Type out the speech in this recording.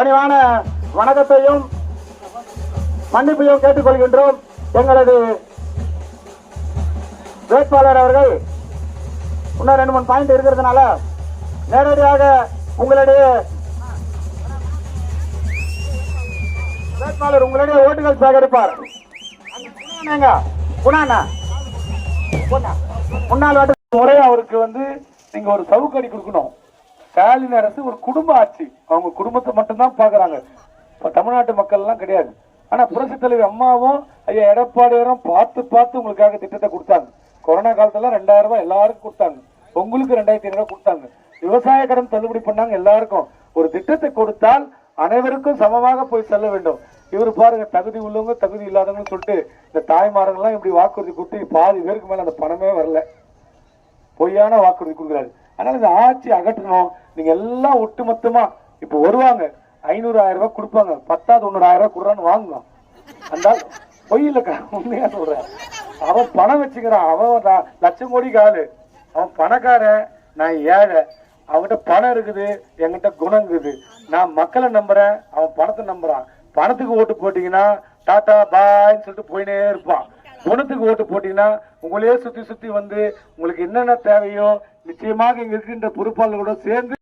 பணிவான வணக்கத்தையும் மன்னிப்பையும் கேட்டுக்கொள்கின்றோம். எங்களது வேட்பாளர் அவர்கள் இன்னும் 2-3 பாயிண்ட் இருக்கிறதுனால நேரடியாக உங்களுடைய வேட்பாளர் உங்களுடைய ஓட்டுகள் சேகரிப்பார். முன்னாள் முறை அவருக்கு நீங்க ஒரு சவுக்கடி கொடுக்கணும். ஸ்டாலின் அரசு ஒரு குடும்ப ஆட்சி, அவங்க குடும்பத்தை மட்டும்தான் பாக்குறாங்க. இப்ப தமிழ்நாட்டு மக்கள் எல்லாம் கிடையாது. ஆனா புரட்சி தலைவர் அம்மாவும் ஐயா எடப்பாடியாரும் பார்த்து உங்களுக்காக திட்டத்தை கொடுத்தாங்க. கொரோனா காலத்துல 2000 ரூபாய் எல்லாருக்கும் கொடுத்தாங்க. உங்களுக்கு 2500 ரூபாய் கொடுத்தாங்க. விவசாய கடன் தள்ளுபடி பண்ணாங்க. எல்லாருக்கும் ஒரு திட்டத்தை கொடுத்தால் அனைவருக்கும் சமமாக போய் செல்ல வேண்டும். இவரு பாருங்க, தகுதி உள்ளவங்க தகுதி இல்லாதவங்க சொல்லிட்டு இந்த தாய்மாரெல்லாம் இப்படி வாக்குறுதி கொடுத்து பாதி பேருக்கு மேல அந்த பணமே வரல, பொய்யான வாக்குறுதி கொடுக்குறாரு. அதனால இந்த ஆட்சி அகற்றணும். நீங்க எல்லாம் ஒட்டுமொத்தமா இப்ப வருவாங்க, 500-1000 ரூபாய் கொடுப்பாங்க, 10வது 1000 ரூபாய் கொடுறான்னு வாங்கலாம். அந்த பொய் இல்லக்கா, உண்மையா சொல்றேன். அவன் பணம் வச்சுக்கிறான், அவன் லட்சம் கோடி ஆளு, அவன் பணக்காரன், நான் ஏழை. அவன்கிட்ட பணம் இருக்குது, என்கிட்ட குணம் இருக்குது. நான் மக்களை நம்புறேன், அவன் பணத்தை நம்புறான். பணத்துக்கு ஓட்டு போட்டீங்கன்னா டாடா பாய்ன்னு சொல்லிட்டு போயினே இருப்பான். குணத்துக்கு ஓட்டு போட்டீங்கன்னா உங்களையே சுத்தி உங்களுக்கு என்னென்ன தேவையோ நிச்சயமாக இங்க இருக்கின்ற பொறுப்பாளர்களோட சேர்ந்து